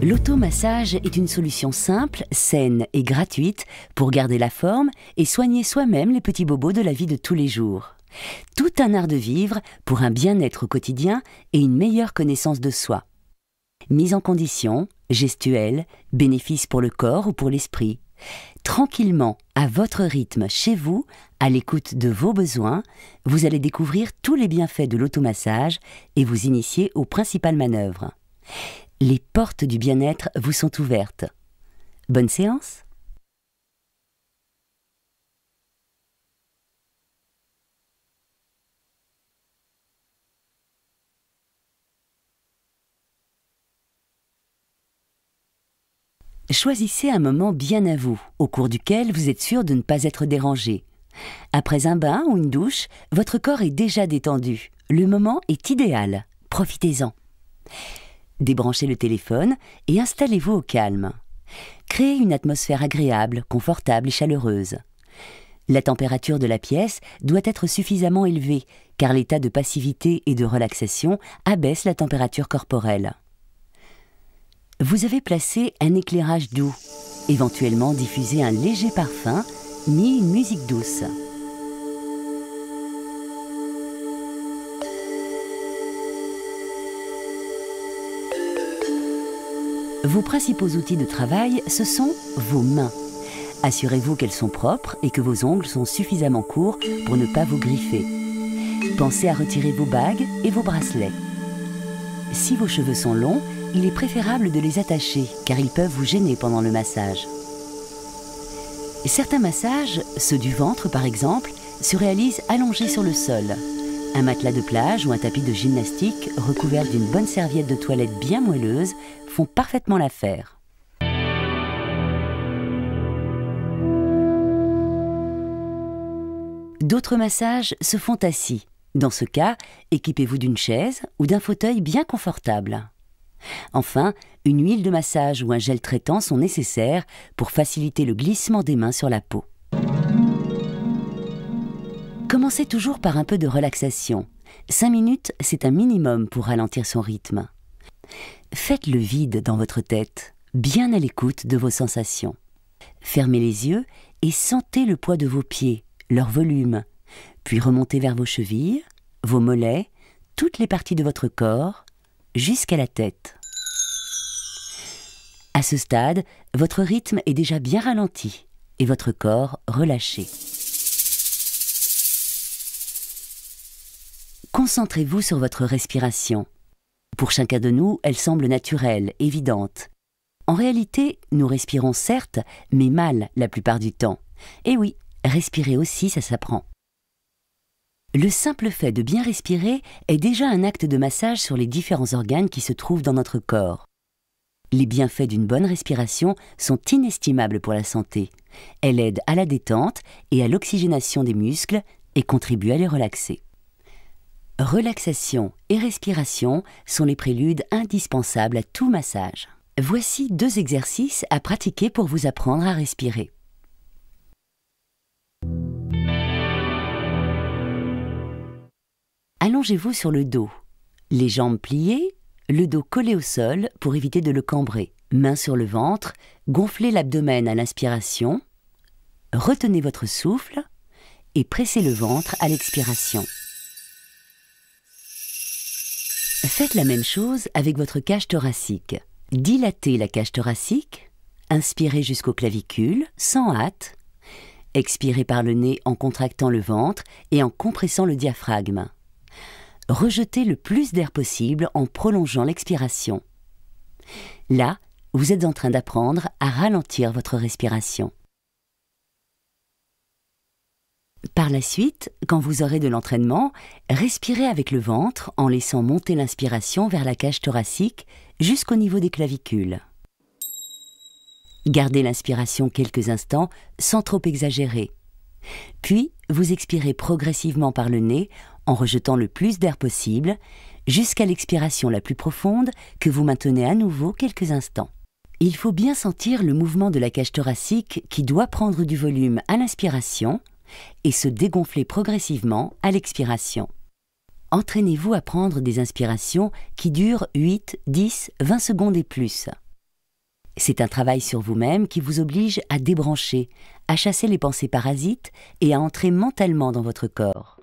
L'automassage est une solution simple, saine et gratuite pour garder la forme et soigner soi-même les petits bobos de la vie de tous les jours. Tout un art de vivre pour un bien-être au quotidien et une meilleure connaissance de soi. Mise en condition, gestuelle, bénéfices pour le corps ou pour l'esprit. Tranquillement, à votre rythme, chez vous, à l'écoute de vos besoins, vous allez découvrir tous les bienfaits de l'automassage et vous initier aux principales manœuvres. Les portes du bien-être vous sont ouvertes. Bonne séance! Choisissez un moment bien à vous, au cours duquel vous êtes sûr de ne pas être dérangé. Après un bain ou une douche, votre corps est déjà détendu. Le moment est idéal. Profitez-en. Débranchez le téléphone et installez-vous au calme. Créez une atmosphère agréable, confortable et chaleureuse. La température de la pièce doit être suffisamment élevée, car l'état de passivité et de relaxation abaisse la température corporelle. Vous avez placé un éclairage doux, éventuellement diffusez un léger parfum, ni une musique douce. Vos principaux outils de travail, ce sont vos mains. Assurez-vous qu'elles sont propres et que vos ongles sont suffisamment courts pour ne pas vous griffer. Pensez à retirer vos bagues et vos bracelets. Si vos cheveux sont longs, il est préférable de les attacher car ils peuvent vous gêner pendant le massage. Certains massages, ceux du ventre par exemple, se réalisent allongés sur le sol. Un matelas de plage ou un tapis de gymnastique recouvert d'une bonne serviette de toilette bien moelleuse font parfaitement l'affaire. D'autres massages se font assis. Dans ce cas, équipez-vous d'une chaise ou d'un fauteuil bien confortable. Enfin, une huile de massage ou un gel traitant sont nécessaires pour faciliter le glissement des mains sur la peau. Commencez toujours par un peu de relaxation. 5 minutes, c'est un minimum pour ralentir son rythme. Faites le vide dans votre tête, bien à l'écoute de vos sensations. Fermez les yeux et sentez le poids de vos pieds, leur volume, puis remontez vers vos chevilles, vos mollets, toutes les parties de votre corps, jusqu'à la tête. À ce stade, votre rythme est déjà bien ralenti et votre corps relâché. Concentrez-vous sur votre respiration. Pour chacun de nous, elle semble naturelle, évidente. En réalité, nous respirons certes, mais mal la plupart du temps. Et oui, respirer aussi, ça s'apprend. Le simple fait de bien respirer est déjà un acte de massage sur les différents organes qui se trouvent dans notre corps. Les bienfaits d'une bonne respiration sont inestimables pour la santé. Elle aide à la détente et à l'oxygénation des muscles et contribue à les relaxer. Relaxation et respiration sont les préludes indispensables à tout massage. Voici 2 exercices à pratiquer pour vous apprendre à respirer. Allongez-vous sur le dos, les jambes pliées, le dos collé au sol pour éviter de le cambrer. Mains sur le ventre, gonflez l'abdomen à l'inspiration, retenez votre souffle et pressez le ventre à l'expiration. Faites la même chose avec votre cage thoracique. Dilatez la cage thoracique, inspirez jusqu'aux clavicules, sans hâte. Expirez par le nez en contractant le ventre et en compressant le diaphragme. Rejetez le plus d'air possible en prolongeant l'expiration. Là, vous êtes en train d'apprendre à ralentir votre respiration. Par la suite, quand vous aurez de l'entraînement, respirez avec le ventre en laissant monter l'inspiration vers la cage thoracique jusqu'au niveau des clavicules. Gardez l'inspiration quelques instants sans trop exagérer. Puis, vous expirez progressivement par le nez en rejetant le plus d'air possible jusqu'à l'expiration la plus profonde que vous maintenez à nouveau quelques instants. Il faut bien sentir le mouvement de la cage thoracique qui doit prendre du volume à l'inspiration et se dégonfler progressivement à l'expiration. Entraînez-vous à prendre des inspirations qui durent 8, 10, 20 secondes et plus. C'est un travail sur vous-même qui vous oblige à débrancher, à chasser les pensées parasites et à entrer mentalement dans votre corps.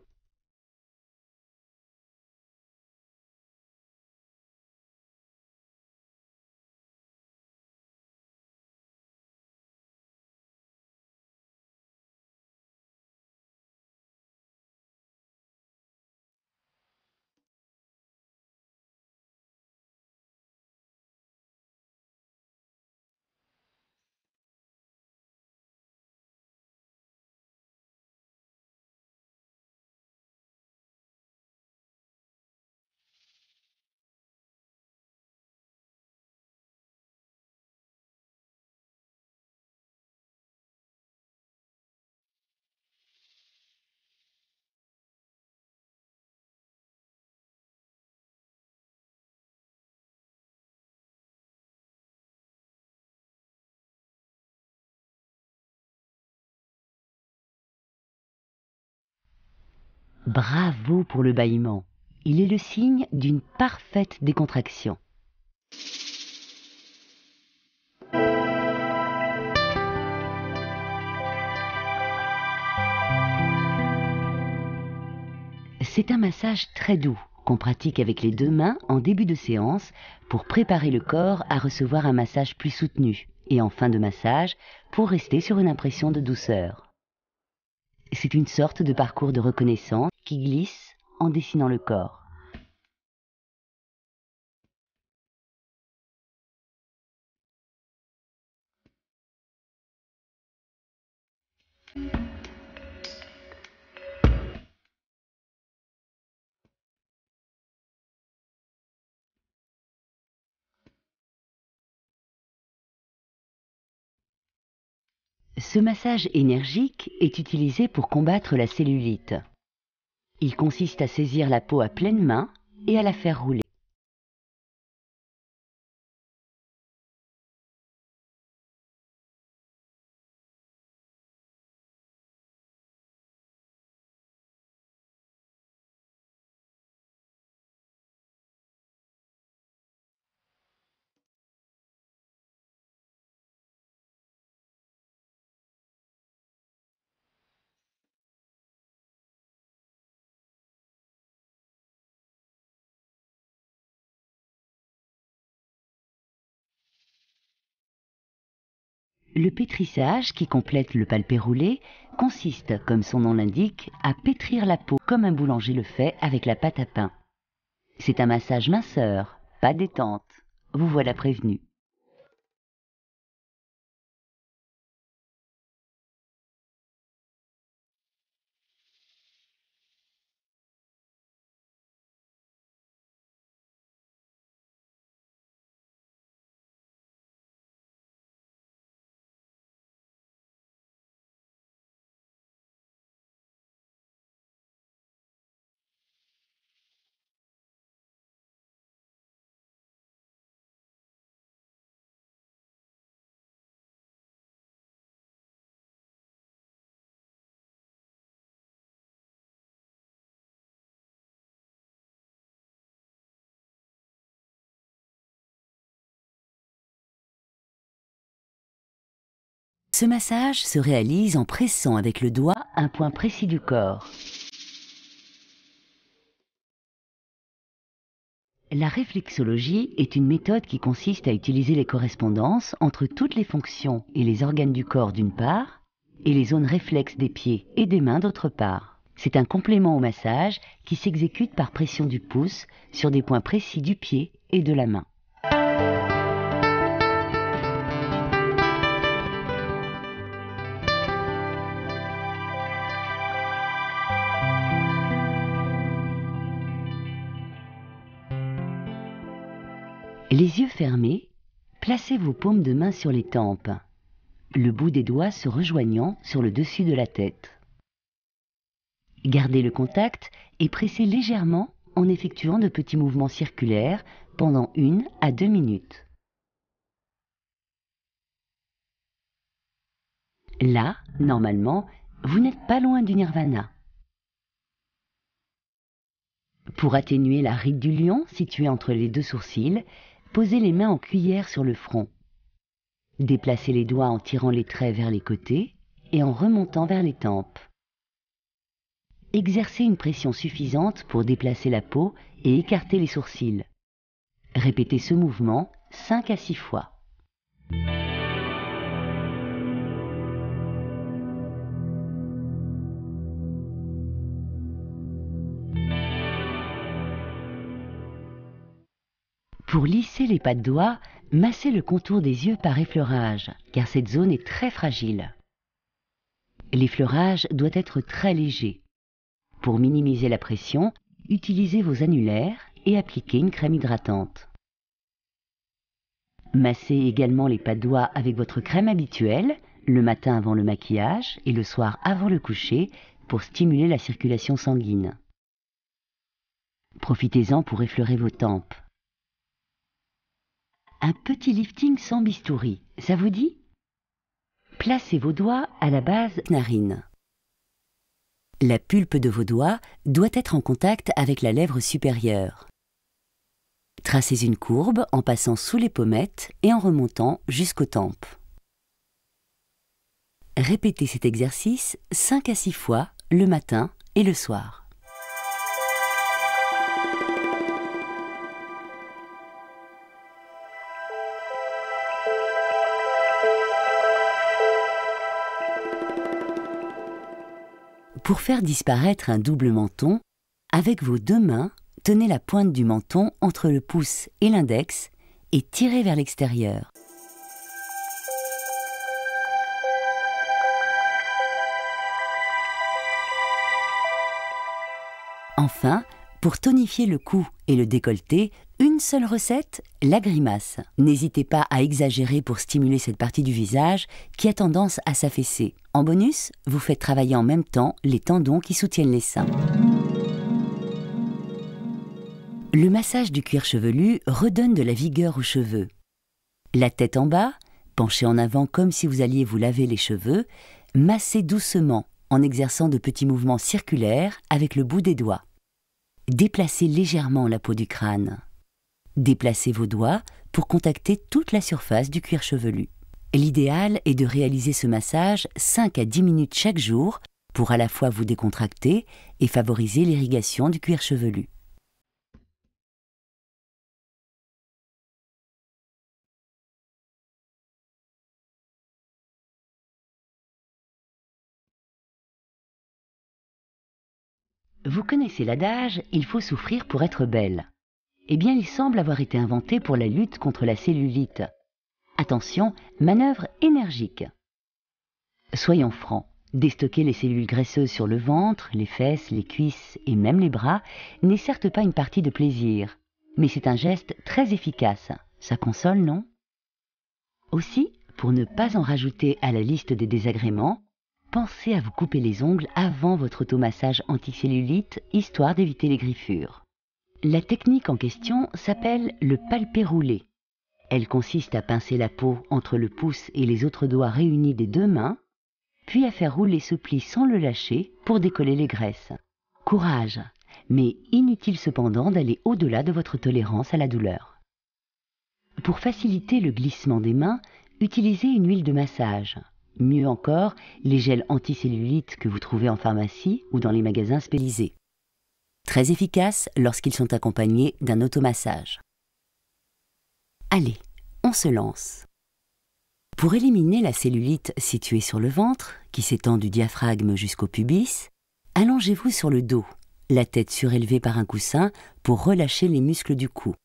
Bravo pour le bâillement. Il est le signe d'une parfaite décontraction. C'est un massage très doux qu'on pratique avec les deux mains en début de séance pour préparer le corps à recevoir un massage plus soutenu et en fin de massage pour rester sur une impression de douceur. C'est une sorte de parcours de reconnaissance qui glisse en dessinant le corps. Ce massage énergique est utilisé pour combattre la cellulite. Il consiste à saisir la peau à pleine main et à la faire rouler. Le pétrissage, qui complète le palpé roulé, consiste, comme son nom l'indique, à pétrir la peau comme un boulanger le fait avec la pâte à pain. C'est un massage minceur, pas détente. Vous voilà prévenu. Ce massage se réalise en pressant avec le doigt un point précis du corps. La réflexologie est une méthode qui consiste à utiliser les correspondances entre toutes les fonctions et les organes du corps d'une part, et les zones réflexes des pieds et des mains d'autre part. C'est un complément au massage qui s'exécute par pression du pouce sur des points précis du pied et de la main. Les yeux fermés, placez vos paumes de main sur les tempes, le bout des doigts se rejoignant sur le dessus de la tête. Gardez le contact et pressez légèrement en effectuant de petits mouvements circulaires pendant 1 à 2 minutes. Là, normalement, vous n'êtes pas loin du nirvana. Pour atténuer la ride du lion située entre les deux sourcils, posez les mains en cuillère sur le front. Déplacez les doigts en tirant les traits vers les côtés et en remontant vers les tempes. Exercez une pression suffisante pour déplacer la peau et écarter les sourcils. Répétez ce mouvement 5 à 6 fois. Pour lisser les pas de doigts, massez le contour des yeux par effleurage, car cette zone est très fragile. L'effleurage doit être très léger. Pour minimiser la pression, utilisez vos annulaires et appliquez une crème hydratante. Massez également les pas de doigts avec votre crème habituelle, le matin avant le maquillage et le soir avant le coucher, pour stimuler la circulation sanguine. Profitez-en pour effleurer vos tempes. Un petit lifting sans bistouri, ça vous dit? Placez vos doigts à la base narine. La pulpe de vos doigts doit être en contact avec la lèvre supérieure. Tracez une courbe en passant sous les pommettes et en remontant jusqu'aux tempes. Répétez cet exercice 5 à 6 fois le matin et le soir. Pour faire disparaître un double menton, avec vos deux mains, tenez la pointe du menton entre le pouce et l'index et tirez vers l'extérieur. Enfin, pour tonifier le cou et le décolleté, une seule recette, la grimace. N'hésitez pas à exagérer pour stimuler cette partie du visage qui a tendance à s'affaisser. En bonus, vous faites travailler en même temps les tendons qui soutiennent les seins. Le massage du cuir chevelu redonne de la vigueur aux cheveux. La tête en bas, penchez en avant comme si vous alliez vous laver les cheveux, massez doucement en exerçant de petits mouvements circulaires avec le bout des doigts. Déplacez légèrement la peau du crâne. Déplacez vos doigts pour contacter toute la surface du cuir chevelu. L'idéal est de réaliser ce massage 5 à 10 minutes chaque jour pour à la fois vous décontracter et favoriser l'irrigation du cuir chevelu. Vous connaissez l'adage « il faut souffrir pour être belle ». Eh bien, il semble avoir été inventé pour la lutte contre la cellulite. Attention, manœuvre énergique. Soyons francs, déstocker les cellules graisseuses sur le ventre, les fesses, les cuisses et même les bras n'est certes pas une partie de plaisir, mais c'est un geste très efficace. Ça console, non? Aussi, pour ne pas en rajouter à la liste des désagréments, pensez à vous couper les ongles avant votre automassage anticellulite, histoire d'éviter les griffures. La technique en question s'appelle le palpé roulé. Elle consiste à pincer la peau entre le pouce et les autres doigts réunis des deux mains, puis à faire rouler ce pli sans le lâcher pour décoller les graisses. Courage, mais inutile cependant d'aller au-delà de votre tolérance à la douleur. Pour faciliter le glissement des mains, utilisez une huile de massage. Mieux encore, les gels anticellulite que vous trouvez en pharmacie ou dans les magasins spécialisés. Très efficaces lorsqu'ils sont accompagnés d'un automassage. Allez, on se lance. Pour éliminer la cellulite située sur le ventre, qui s'étend du diaphragme jusqu'au pubis, allongez-vous sur le dos, la tête surélevée par un coussin pour relâcher les muscles du cou.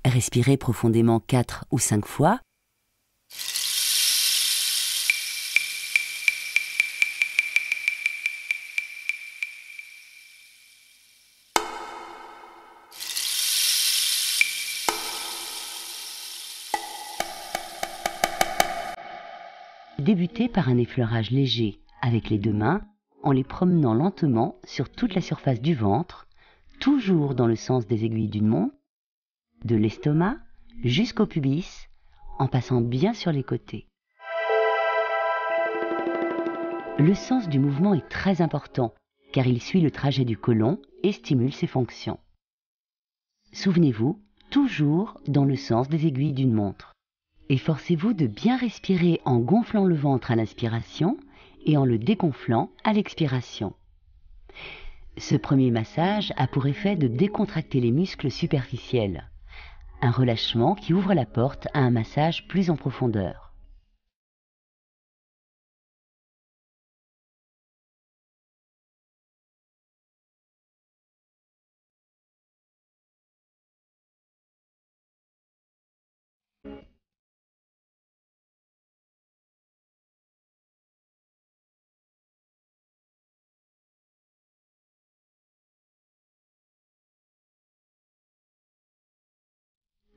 Respirez profondément 4 ou 5 fois. Débutez par un effleurage léger avec les deux mains en les promenant lentement sur toute la surface du ventre, toujours dans le sens des aiguilles d'une montre, de l'estomac jusqu'au pubis, en passant bien sur les côtés. Le sens du mouvement est très important car il suit le trajet du côlon et stimule ses fonctions. Souvenez-vous, toujours dans le sens des aiguilles d'une montre. Efforcez-vous de bien respirer en gonflant le ventre à l'inspiration et en le dégonflant à l'expiration. Ce premier massage a pour effet de décontracter les muscles superficiels, un relâchement qui ouvre la porte à un massage plus en profondeur.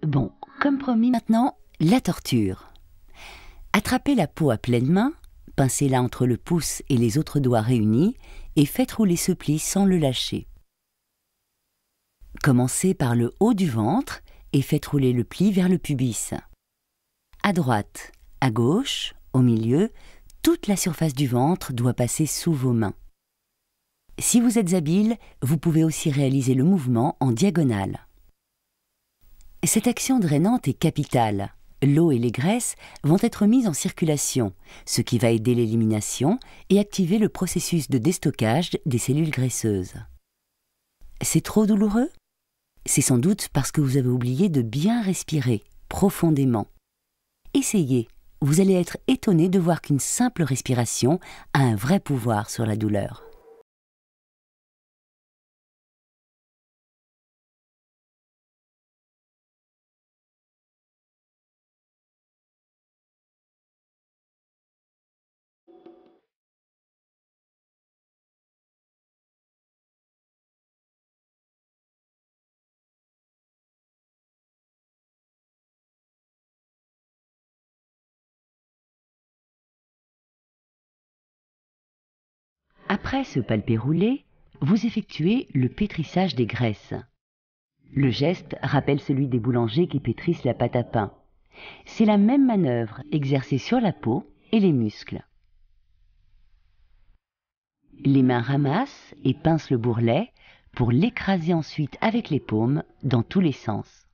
Bon, comme promis maintenant, la torture. Attrapez la peau à pleine main, pincez-la entre le pouce et les autres doigts réunis et faites rouler ce pli sans le lâcher. Commencez par le haut du ventre et faites rouler le pli vers le pubis. À droite, à gauche, au milieu, toute la surface du ventre doit passer sous vos mains. Si vous êtes habile, vous pouvez aussi réaliser le mouvement en diagonale. Cette action drainante est capitale. L'eau et les graisses vont être mises en circulation, ce qui va aider l'élimination et activer le processus de déstockage des cellules graisseuses. C'est trop douloureux? C'est sans doute parce que vous avez oublié de bien respirer profondément. Essayez, vous allez être étonné de voir qu'une simple respiration a un vrai pouvoir sur la douleur. Après ce palpé roulé, vous effectuez le pétrissage des graisses. Le geste rappelle celui des boulangers qui pétrissent la pâte à pain. C'est la même manœuvre exercée sur la peau et les muscles. Les mains ramassent et pincent le bourrelet pour l'écraser ensuite avec les paumes dans tous les sens.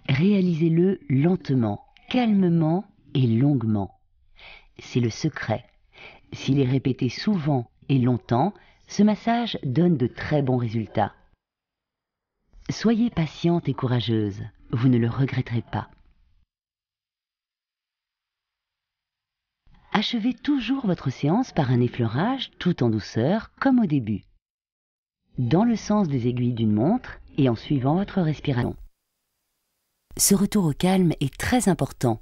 Réalisez-le lentement, calmement et longuement. C'est le secret. S'il est répété souvent et longtemps, ce massage donne de très bons résultats. Soyez patiente et courageuse, vous ne le regretterez pas. Achevez toujours votre séance par un effleurage tout en douceur comme au début, dans le sens des aiguilles d'une montre et en suivant votre respiration. Ce retour au calme est très important,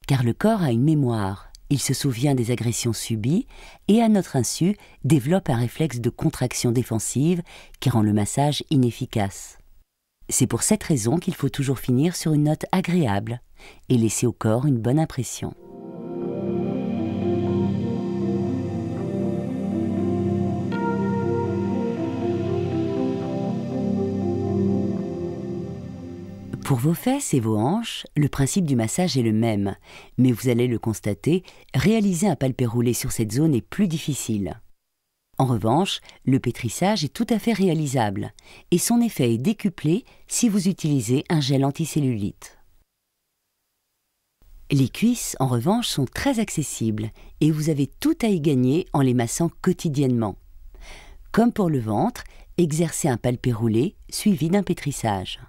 car le corps a une mémoire. Il se souvient des agressions subies et, à notre insu, développe un réflexe de contraction défensive qui rend le massage inefficace. C'est pour cette raison qu'il faut toujours finir sur une note agréable et laisser au corps une bonne impression. Pour vos fesses et vos hanches, le principe du massage est le même, mais vous allez le constater, réaliser un palpé roulé sur cette zone est plus difficile. En revanche, le pétrissage est tout à fait réalisable, et son effet est décuplé si vous utilisez un gel anticellulite. Les cuisses, en revanche, sont très accessibles, et vous avez tout à y gagner en les massant quotidiennement. Comme pour le ventre, exercez un palpé roulé suivi d'un pétrissage.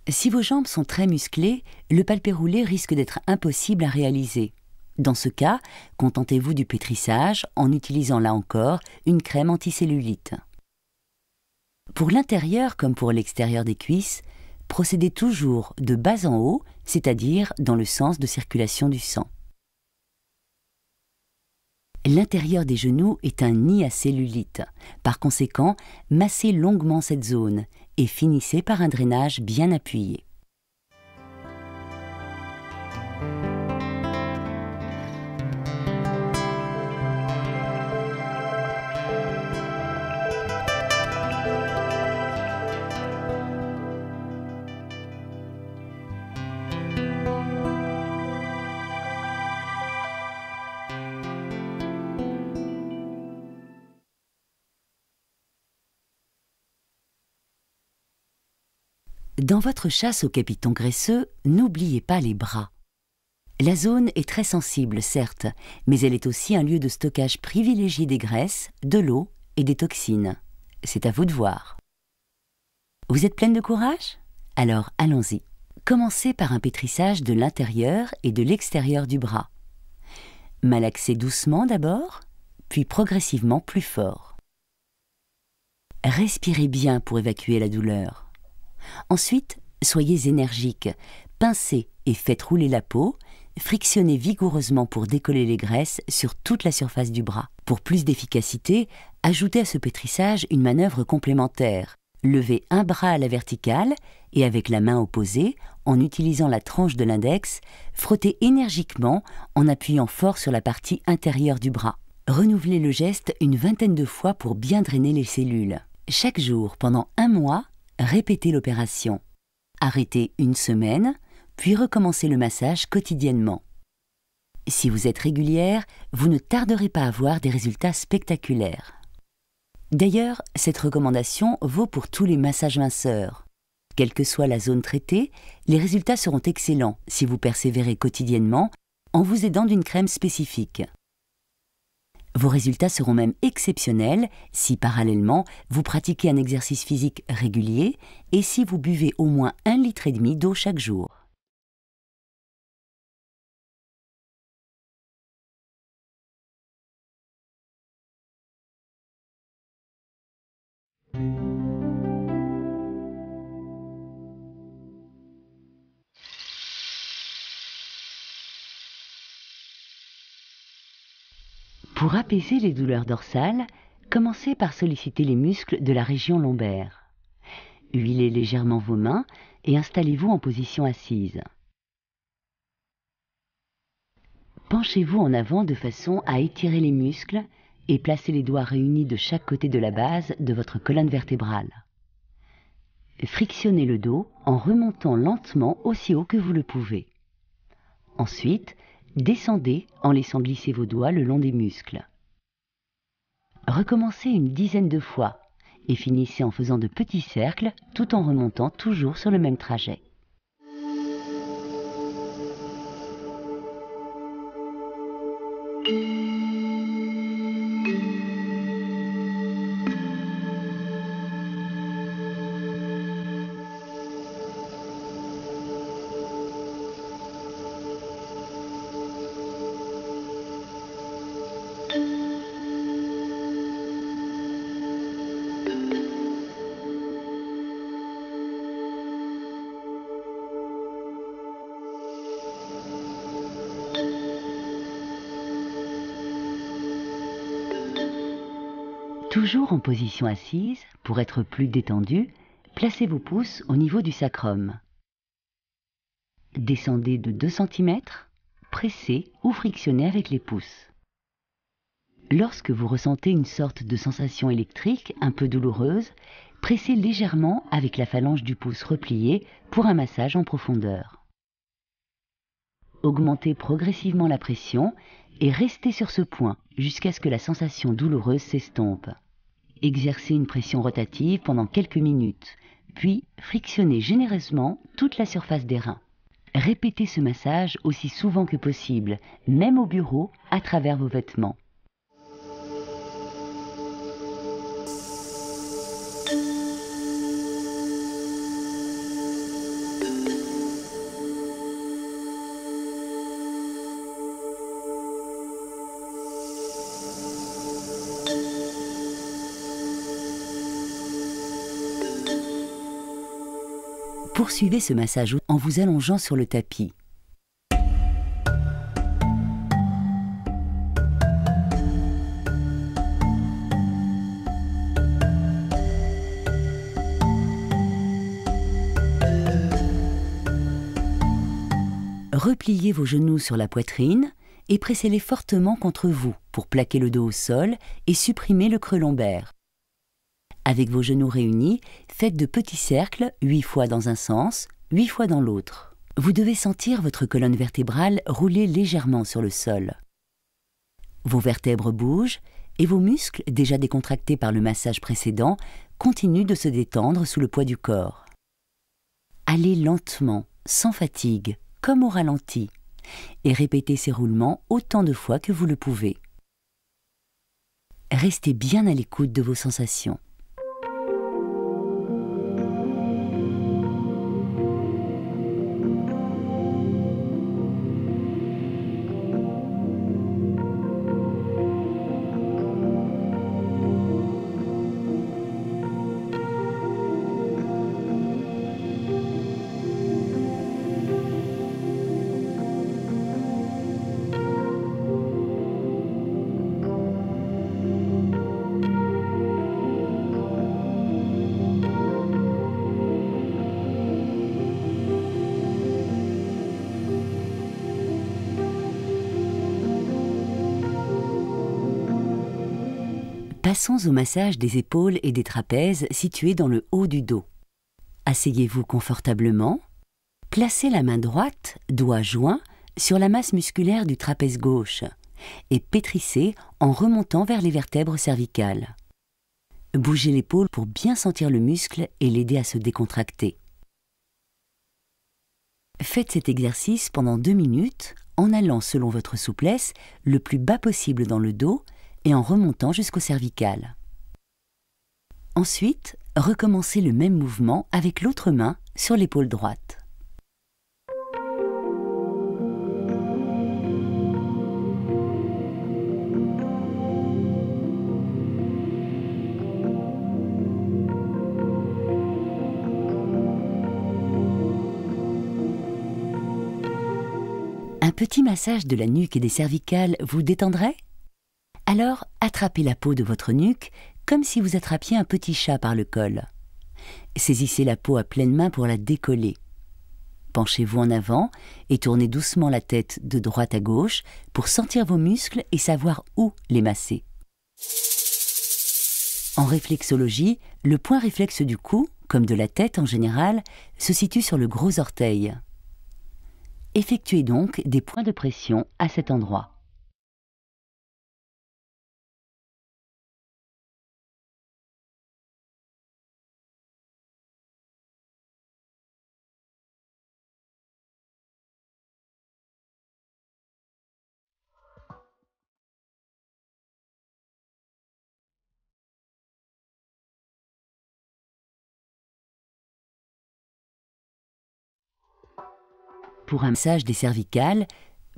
Si vos jambes sont très musclées, le palpé roulé risque d'être impossible à réaliser. Dans ce cas, contentez-vous du pétrissage en utilisant là encore une crème anticellulite. Pour l'intérieur comme pour l'extérieur des cuisses, procédez toujours de bas en haut, c'est-à-dire dans le sens de circulation du sang. L'intérieur des genoux est un nid à cellulite. Par conséquent, massez longuement cette zone et finissez par un drainage bien appuyé. Dans votre chasse aux capitons graisseux, n'oubliez pas les bras. La zone est très sensible, certes, mais elle est aussi un lieu de stockage privilégié des graisses, de l'eau et des toxines. C'est à vous de voir. Vous êtes pleine de courage? Alors allons-y. Commencez par un pétrissage de l'intérieur et de l'extérieur du bras. Malaxez doucement d'abord, puis progressivement plus fort. Respirez bien pour évacuer la douleur. Ensuite, soyez énergique, pincez et faites rouler la peau, frictionnez vigoureusement pour décoller les graisses sur toute la surface du bras. Pour plus d'efficacité, ajoutez à ce pétrissage une manœuvre complémentaire. Levez un bras à la verticale et avec la main opposée, en utilisant la tranche de l'index, frottez énergiquement en appuyant fort sur la partie intérieure du bras. Renouvelez le geste une vingtaine de fois pour bien drainer les cellules. Chaque jour, pendant 1 mois, répétez l'opération. Arrêtez 1 semaine, puis recommencez le massage quotidiennement. Si vous êtes régulière, vous ne tarderez pas à voir des résultats spectaculaires. D'ailleurs, cette recommandation vaut pour tous les massages minceurs. Quelle que soit la zone traitée, les résultats seront excellents si vous persévérez quotidiennement en vous aidant d'une crème spécifique. Vos résultats seront même exceptionnels si parallèlement vous pratiquez un exercice physique régulier et si vous buvez au moins 1,5 litre d'eau chaque jour. Pour apaiser les douleurs dorsales, commencez par solliciter les muscles de la région lombaire. Huilez légèrement vos mains et installez-vous en position assise. Penchez-vous en avant de façon à étirer les muscles et placez les doigts réunis de chaque côté de la base de votre colonne vertébrale. Frictionnez le dos en remontant lentement aussi haut que vous le pouvez. Ensuite, descendez en laissant glisser vos doigts le long des muscles. Recommencez une dizaine de fois et finissez en faisant de petits cercles tout en remontant toujours sur le même trajet. Toujours en position assise, pour être plus détendu, placez vos pouces au niveau du sacrum. Descendez de 2 cm, pressez ou frictionnez avec les pouces. Lorsque vous ressentez une sorte de sensation électrique un peu douloureuse, pressez légèrement avec la phalange du pouce repliée pour un massage en profondeur. Augmentez progressivement la pression et restez sur ce point jusqu'à ce que la sensation douloureuse s'estompe. Exercez une pression rotative pendant quelques minutes, puis frictionnez généreusement toute la surface des reins. Répétez ce massage aussi souvent que possible, même au bureau, à travers vos vêtements. Poursuivez ce massage en vous allongeant sur le tapis. Repliez vos genoux sur la poitrine et pressez-les fortement contre vous pour plaquer le dos au sol et supprimer le creux lombaire. Avec vos genoux réunis, faites de petits cercles 8 fois dans un sens, 8 fois dans l'autre. Vous devez sentir votre colonne vertébrale rouler légèrement sur le sol. Vos vertèbres bougent et vos muscles, déjà décontractés par le massage précédent, continuent de se détendre sous le poids du corps. allez lentement, sans fatigue, comme au ralenti, et répétez ces roulements autant de fois que vous le pouvez. Restez bien à l'écoute de vos sensations. Passons au massage des épaules et des trapèzes situés dans le haut du dos. Asseyez-vous confortablement, placez la main droite, doigt joint, sur la masse musculaire du trapèze gauche et pétrissez en remontant vers les vertèbres cervicales. Bougez l'épaule pour bien sentir le muscle et l'aider à se décontracter. Faites cet exercice pendant 2 minutes en allant selon votre souplesse le plus bas possible dans le dos et en remontant jusqu'au cervical. Ensuite, recommencez le même mouvement avec l'autre main sur l'épaule droite. Un petit massage de la nuque et des cervicales vous détendrait ? Alors, attrapez la peau de votre nuque comme si vous attrapiez un petit chat par le col. Saisissez la peau à pleine main pour la décoller. Penchez-vous en avant et tournez doucement la tête de droite à gauche pour sentir vos muscles et savoir où les masser. En réflexologie, le point réflexe du cou, comme de la tête en général, se situe sur le gros orteil. Effectuez donc des points de pression à cet endroit. Pour un massage des cervicales,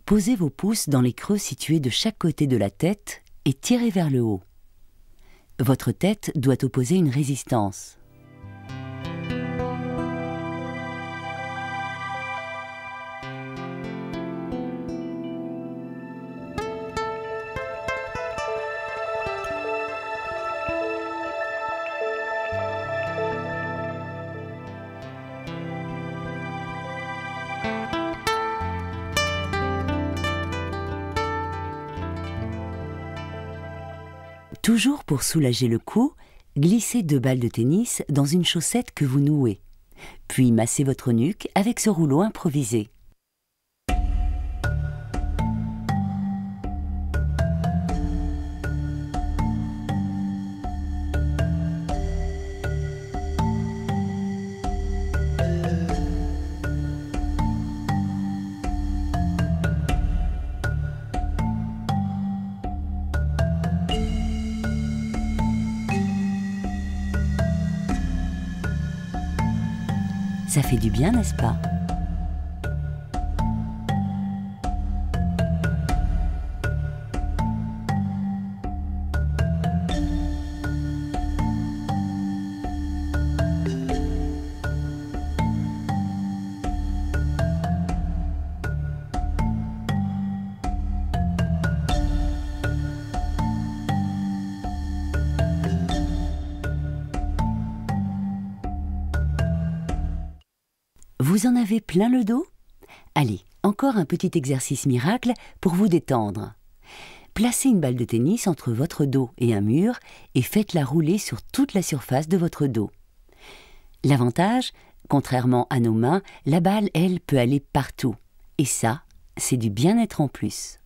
posez vos pouces dans les creux situés de chaque côté de la tête et tirez vers le haut. Votre tête doit opposer une résistance. Toujours pour soulager le cou, glissez 2 balles de tennis dans une chaussette que vous nouez, puis massez votre nuque avec ce rouleau improvisé. Ça fait du bien, n'est-ce pas ? Vous en avez plein le dos ? Allez, encore un petit exercice miracle pour vous détendre. Placez une balle de tennis entre votre dos et un mur et faites-la rouler sur toute la surface de votre dos. L'avantage, contrairement à nos mains, la balle, elle, peut aller partout. Et ça, c'est du bien-être en plus.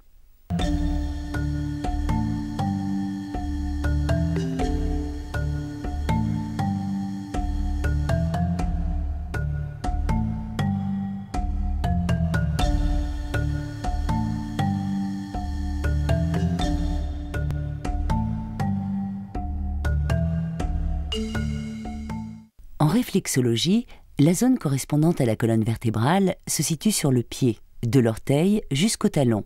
réflexologie, la zone correspondante à la colonne vertébrale se situe sur le pied, de l'orteil jusqu'au talon.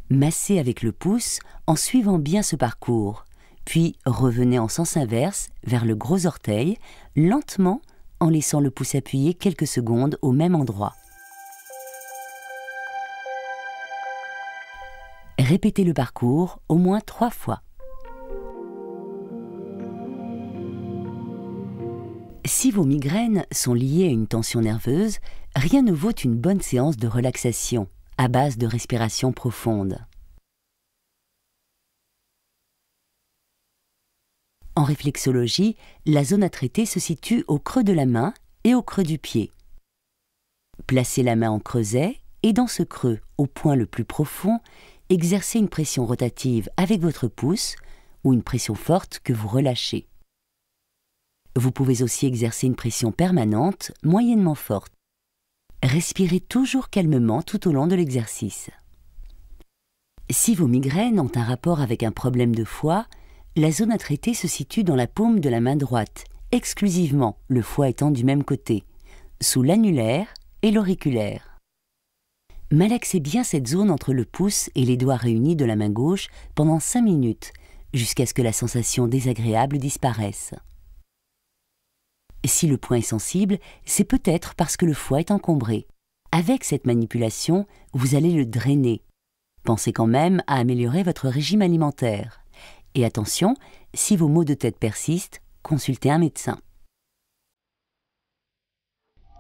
Massez avec le pouce en suivant bien ce parcours, puis revenez en sens inverse vers le gros orteil, lentement en laissant le pouce appuyé quelques secondes au même endroit. Répétez le parcours au moins 3 fois. Si vos migraines sont liées à une tension nerveuse, rien ne vaut une bonne séance de relaxation à base de respiration profonde. En réflexologie, la zone à traiter se situe au creux de la main et au creux du pied. Placez la main en creuset et dans ce creux, au point le plus profond, exercez une pression rotative avec votre pouce ou une pression forte que vous relâchez. Vous pouvez aussi exercer une pression permanente, moyennement forte. Respirez toujours calmement tout au long de l'exercice. Si vos migraines ont un rapport avec un problème de foie, la zone à traiter se situe dans la paume de la main droite, exclusivement, le foie étant du même côté, sous l'annulaire et l'auriculaire. Malaxez bien cette zone entre le pouce et les doigts réunis de la main gauche pendant 5 minutes, jusqu'à ce que la sensation désagréable disparaisse. Si le point est sensible, c'est peut-être parce que le foie est encombré. Avec cette manipulation, vous allez le drainer. Pensez quand même à améliorer votre régime alimentaire. Et attention, si vos maux de tête persistent, consultez un médecin.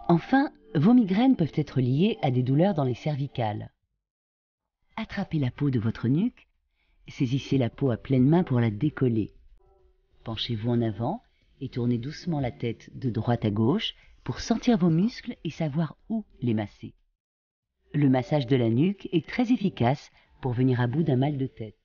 Enfin, vos migraines peuvent être liées à des douleurs dans les cervicales. Attrapez la peau de votre nuque, saisissez la peau à pleine main pour la décoller. Penchez-vous en avant et tournez doucement la tête de droite à gauche pour sentir vos muscles et savoir où les masser. Le massage de la nuque est très efficace pour venir à bout d'un mal de tête.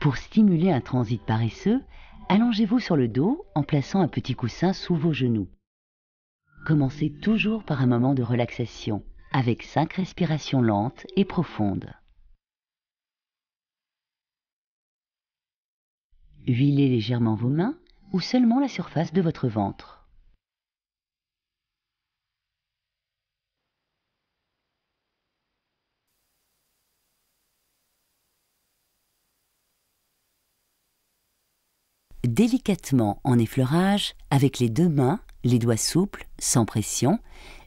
Pour stimuler un transit paresseux, allongez-vous sur le dos en plaçant un petit coussin sous vos genoux. Commencez toujours par un moment de relaxation, avec 5 respirations lentes et profondes. Huilez légèrement vos mains ou seulement la surface de votre ventre. Délicatement en effleurage, avec les 2 mains, les doigts souples, sans pression,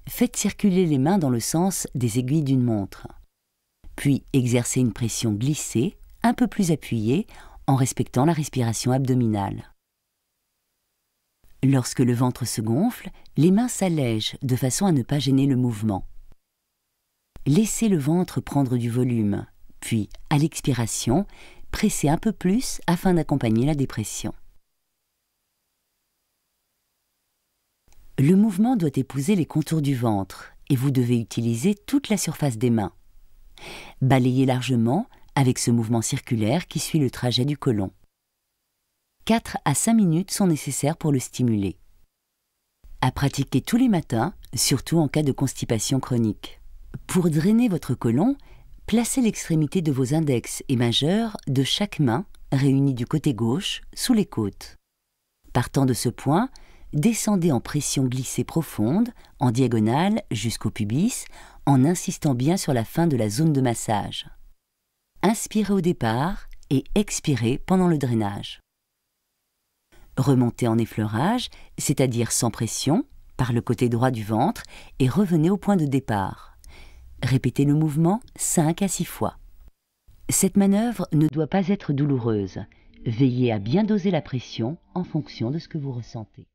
faites circuler les mains dans le sens des aiguilles d'une montre. Puis exercez une pression glissée, un peu plus appuyée, en respectant la respiration abdominale. Lorsque le ventre se gonfle, les mains s'allègent de façon à ne pas gêner le mouvement. Laissez le ventre prendre du volume, puis, à l'expiration, pressez un peu plus afin d'accompagner la dépression. Le mouvement doit épouser les contours du ventre et vous devez utiliser toute la surface des mains. Balayez largement avec ce mouvement circulaire qui suit le trajet du côlon. 4 à 5 minutes sont nécessaires pour le stimuler. À pratiquer tous les matins, surtout en cas de constipation chronique. Pour drainer votre côlon, placez l'extrémité de vos index et majeurs de chaque main, réunis du côté gauche, sous les côtes. Partant de ce point, descendez en pression glissée profonde, en diagonale jusqu'au pubis, en insistant bien sur la fin de la zone de massage. Inspirez au départ et expirez pendant le drainage. Remontez en effleurage, c'est-à-dire sans pression, par le côté droit du ventre et revenez au point de départ. Répétez le mouvement 5 à 6 fois. Cette manœuvre ne doit pas être douloureuse. Veillez à bien doser la pression en fonction de ce que vous ressentez.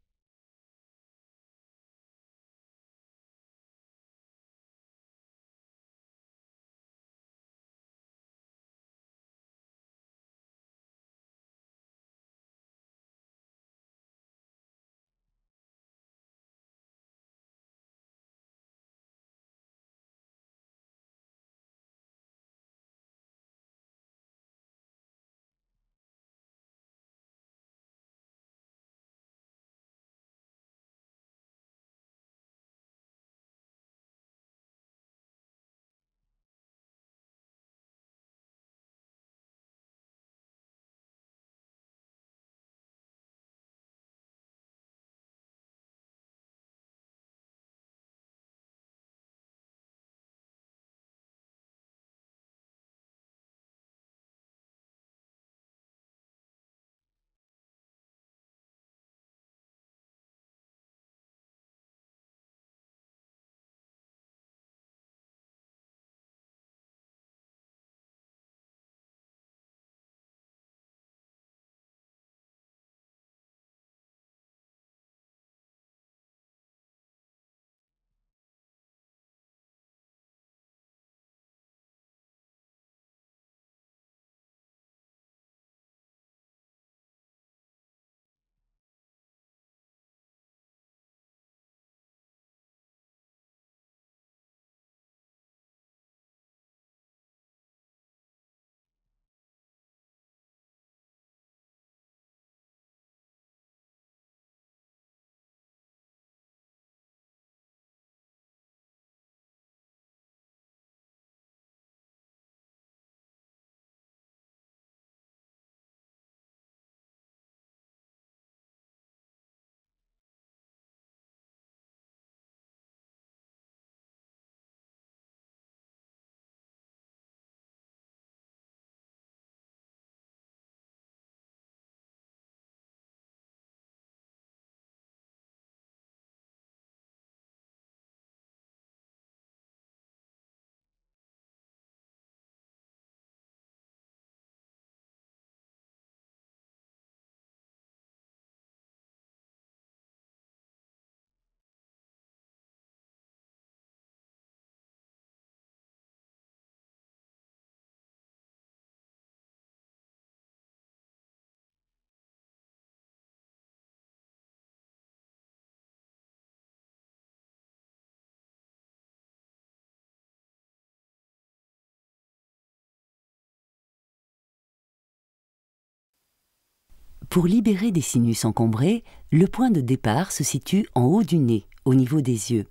Pour libérer des sinus encombrés, le point de départ se situe en haut du nez, au niveau des yeux.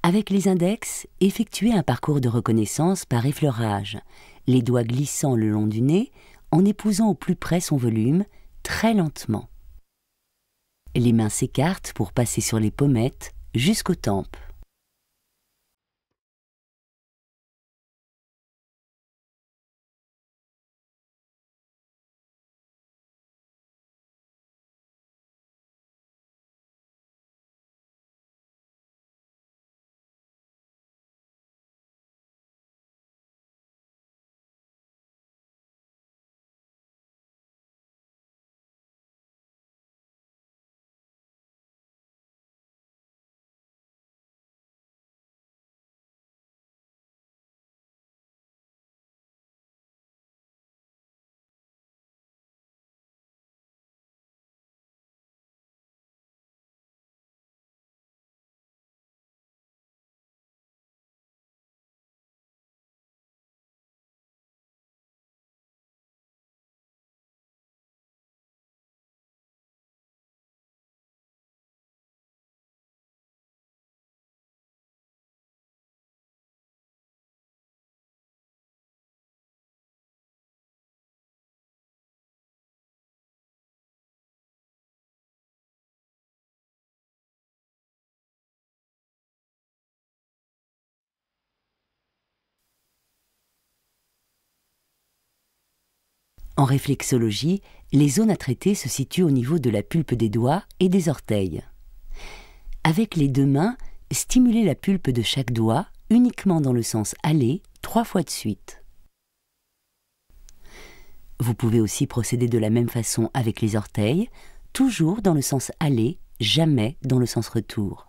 Avec les index, effectuez un parcours de reconnaissance par effleurage, les doigts glissant le long du nez, en épousant au plus près son volume, très lentement. Les mains s'écartent pour passer sur les pommettes jusqu'aux tempes. En réflexologie, les zones à traiter se situent au niveau de la pulpe des doigts et des orteils. Avec les deux mains, stimulez la pulpe de chaque doigt uniquement dans le sens aller 3 fois de suite. Vous pouvez aussi procéder de la même façon avec les orteils, toujours dans le sens aller, jamais dans le sens retour.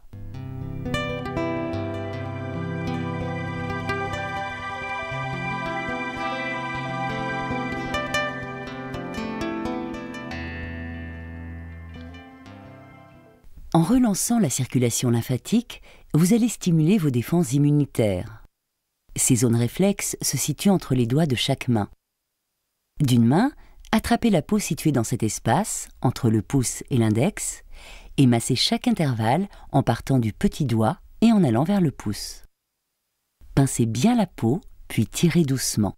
En relançant la circulation lymphatique, vous allez stimuler vos défenses immunitaires. Ces zones réflexes se situent entre les doigts de chaque main. D'une main, attrapez la peau située dans cet espace, entre le pouce et l'index, et massez chaque intervalle en partant du petit doigt et en allant vers le pouce. Pincez bien la peau, puis tirez doucement.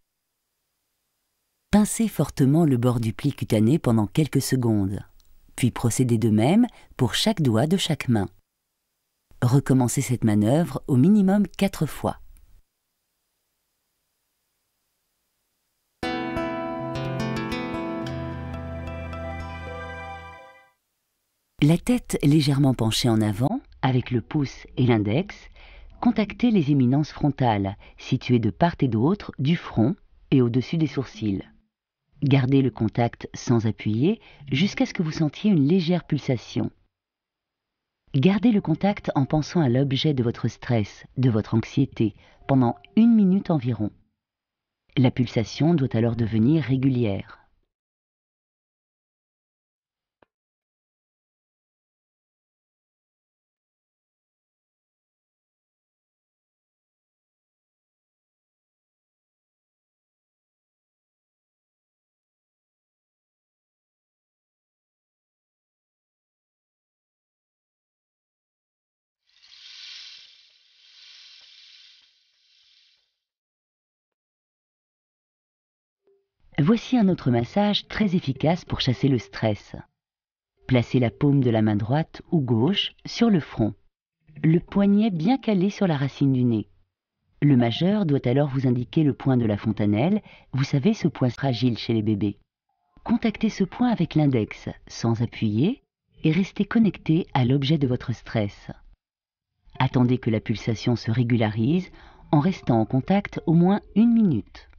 Pincez fortement le bord du pli cutané pendant quelques secondes. Puis procédez de même pour chaque doigt de chaque main. Recommencez cette manœuvre au minimum 4 fois. La tête légèrement penchée en avant, avec le pouce et l'index, contactez les éminences frontales, situées de part et d'autre du front et au-dessus des sourcils. Gardez le contact sans appuyer jusqu'à ce que vous sentiez une légère pulsation. Gardez le contact en pensant à l'objet de votre stress, de votre anxiété, pendant 1 minute environ. La pulsation doit alors devenir régulière. Voici un autre massage très efficace pour chasser le stress. Placez la paume de la main droite ou gauche sur le front, le poignet bien calé sur la racine du nez. Le majeur doit alors vous indiquer le point de la fontanelle, vous savez, ce point fragile chez les bébés. Contactez ce point avec l'index, sans appuyer, et restez connecté à l'objet de votre stress. Attendez que la pulsation se régularise en restant en contact au moins 1 minute.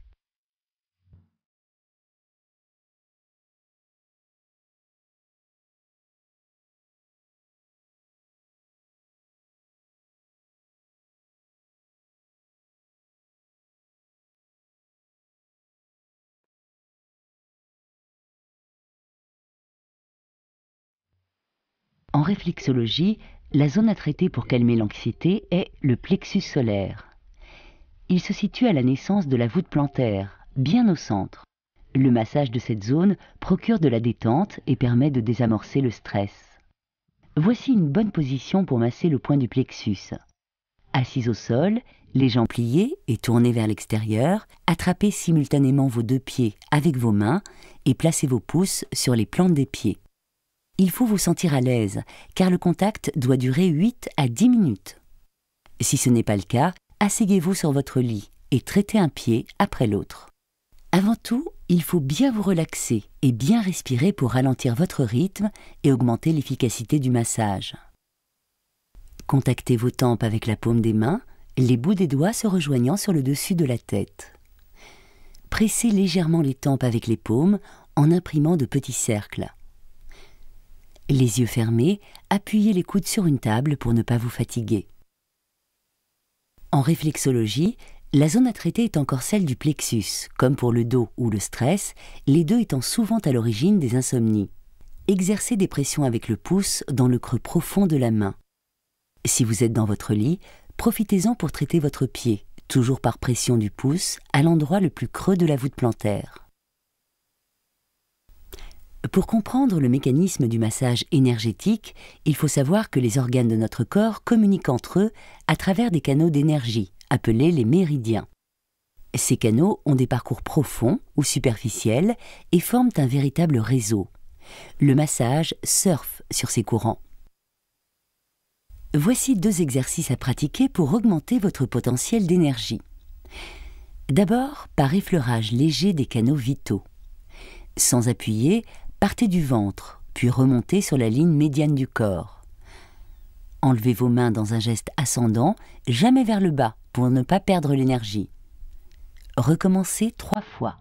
En réflexologie, la zone à traiter pour calmer l'anxiété est le plexus solaire. Il se situe à la naissance de la voûte plantaire, bien au centre. Le massage de cette zone procure de la détente et permet de désamorcer le stress. Voici une bonne position pour masser le point du plexus. Assise au sol, les jambes pliées et tournées vers l'extérieur, attrapez simultanément vos deux pieds avec vos mains et placez vos pouces sur les plantes des pieds. Il faut vous sentir à l'aise, car le contact doit durer 8 à 10 minutes. Si ce n'est pas le cas, asseyez-vous sur votre lit et traitez un pied après l'autre. Avant tout, il faut bien vous relaxer et bien respirer pour ralentir votre rythme et augmenter l'efficacité du massage. Contactez vos tempes avec la paume des mains, les bouts des doigts se rejoignant sur le dessus de la tête. Pressez légèrement les tempes avec les paumes en imprimant de petits cercles. Les yeux fermés, appuyez les coudes sur une table pour ne pas vous fatiguer. En réflexologie, la zone à traiter est encore celle du plexus, comme pour le dos ou le stress, les deux étant souvent à l'origine des insomnies. Exercez des pressions avec le pouce dans le creux profond de la main. Si vous êtes dans votre lit, profitez-en pour traiter votre pied, toujours par pression du pouce, à l'endroit le plus creux de la voûte plantaire. Pour comprendre le mécanisme du massage énergétique, il faut savoir que les organes de notre corps communiquent entre eux à travers des canaux d'énergie, appelés les méridiens. Ces canaux ont des parcours profonds ou superficiels et forment un véritable réseau. Le massage surfe sur ces courants. Voici 2 exercices à pratiquer pour augmenter votre potentiel d'énergie. D'abord, par effleurage léger des canaux vitaux. Sans appuyer, partez du ventre, puis remontez sur la ligne médiane du corps. Enlevez vos mains dans un geste ascendant, jamais vers le bas, pour ne pas perdre l'énergie. Recommencez 3 fois.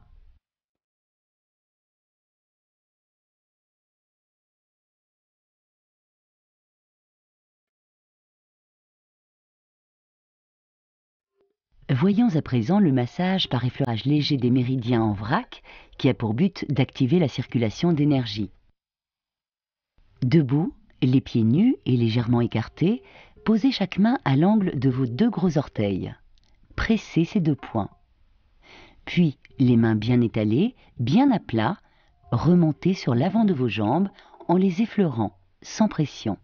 Voyons à présent le massage par effleurage léger des méridiens en vrac, qui a pour but d'activer la circulation d'énergie. Debout, les pieds nus et légèrement écartés, posez chaque main à l'angle de vos 2 gros orteils. Pressez ces 2 points. Puis, les mains bien étalées, bien à plat, remontez sur l'avant de vos jambes en les effleurant, sans pression.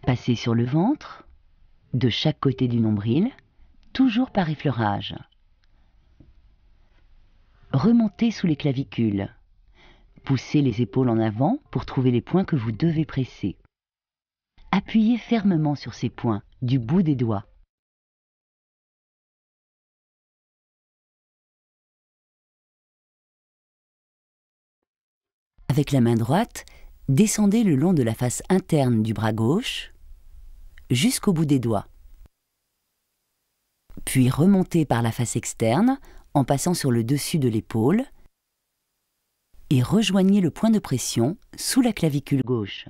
Passez sur le ventre, de chaque côté du nombril, toujours par effleurage. Remontez sous les clavicules. Poussez les épaules en avant pour trouver les points que vous devez presser. Appuyez fermement sur ces points, du bout des doigts. Avec la main droite, descendez le long de la face interne du bras gauche, jusqu'au bout des doigts. Puis remontez par la face externe, en passant sur le dessus de l'épaule, et rejoignez le point de pression sous la clavicule gauche.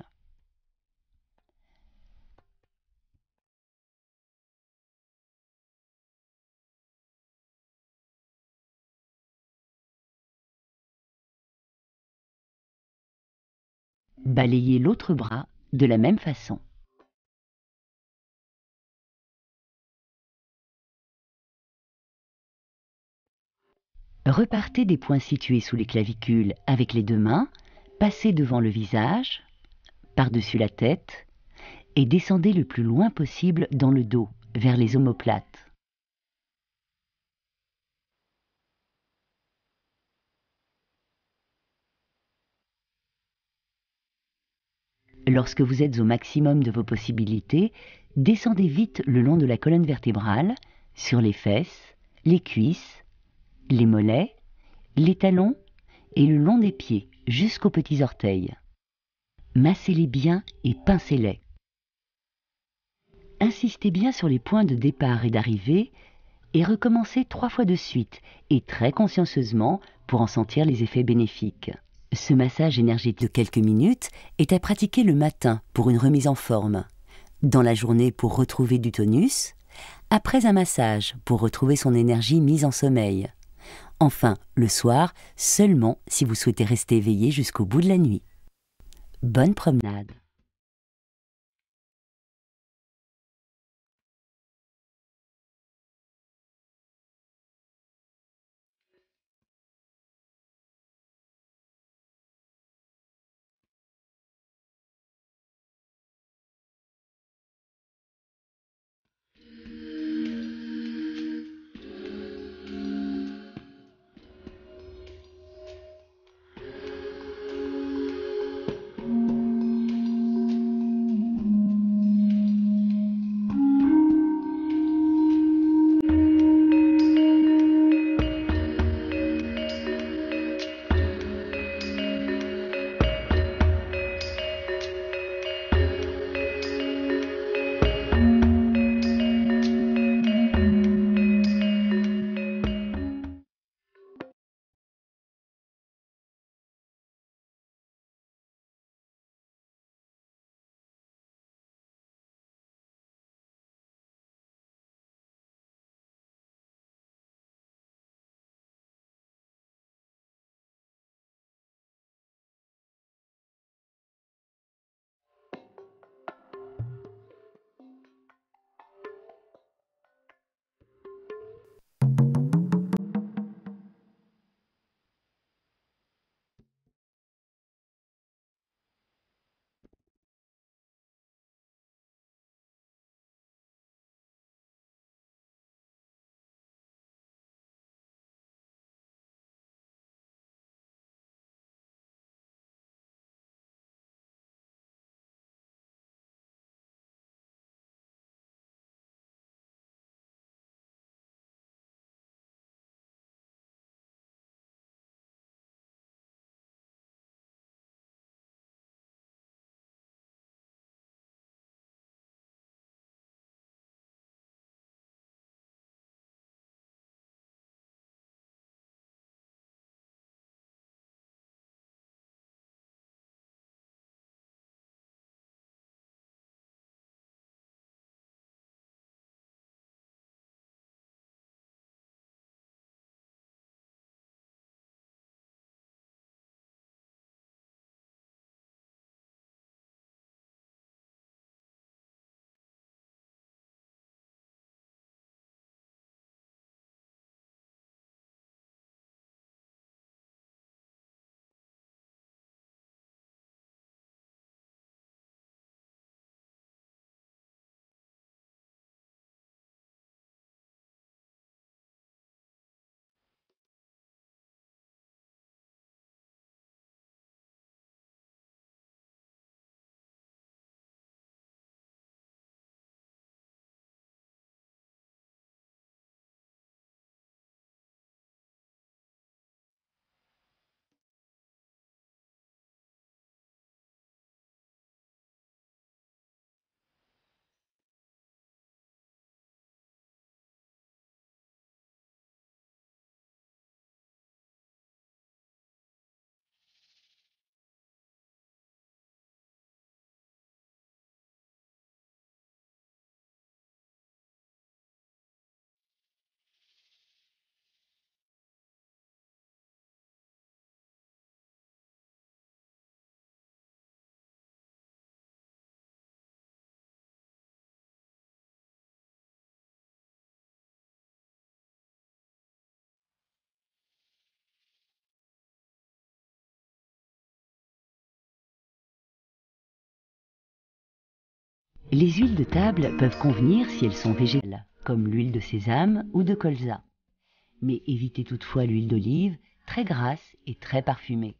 Balayez l'autre bras de la même façon. Repartez des points situés sous les clavicules avec les 2 mains, passez devant le visage, par-dessus la tête, et descendez le plus loin possible dans le dos, vers les omoplates. Lorsque vous êtes au maximum de vos possibilités, descendez vite le long de la colonne vertébrale, sur les fesses, les cuisses, les mollets, les talons et le long des pieds jusqu'aux petits orteils. Massez-les bien et pincez-les. Insistez bien sur les points de départ et d'arrivée et recommencez 3 fois de suite et très consciencieusement pour en sentir les effets bénéfiques. Ce massage énergétique de quelques minutes est à pratiquer le matin pour une remise en forme, dans la journée pour retrouver du tonus, après un massage pour retrouver son énergie mise en sommeil. Enfin, le soir, seulement si vous souhaitez rester éveillé jusqu'au bout de la nuit. Bonne promenade. Les huiles de table peuvent convenir si elles sont végétales, comme l'huile de sésame ou de colza. Mais évitez toutefois l'huile d'olive, très grasse et très parfumée.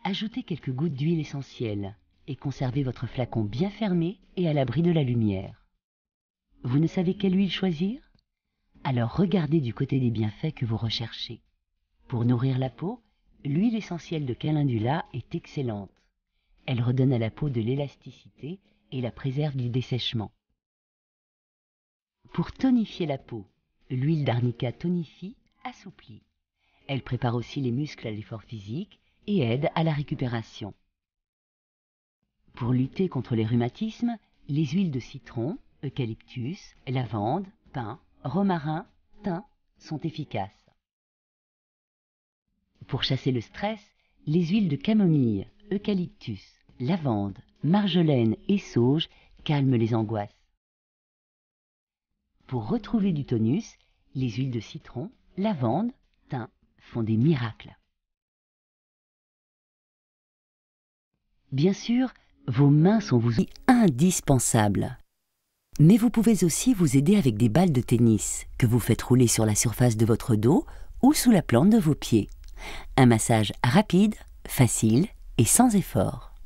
Ajoutez quelques gouttes d'huile essentielle et conservez votre flacon bien fermé et à l'abri de la lumière. Vous ne savez quelle huile choisir? Alors regardez du côté des bienfaits que vous recherchez. Pour nourrir la peau, l'huile essentielle de calendula est excellente. Elle redonne à la peau de l'élasticité et la préserve du dessèchement. Pour tonifier la peau, l'huile d'arnica tonifie, assouplit. Elle prépare aussi les muscles à l'effort physique et aide à la récupération. Pour lutter contre les rhumatismes, les huiles de citron, eucalyptus, lavande, pin, romarin, thym sont efficaces. Pour chasser le stress, les huiles de camomille, eucalyptus, lavande, marjolaine et sauge calment les angoisses. Pour retrouver du tonus, les huiles de citron, lavande, thym font des miracles. Bien sûr, vos mains sont vos outils indispensables. Mais vous pouvez aussi vous aider avec des balles de tennis que vous faites rouler sur la surface de votre dos ou sous la plante de vos pieds. Un massage rapide, facile et sans effort.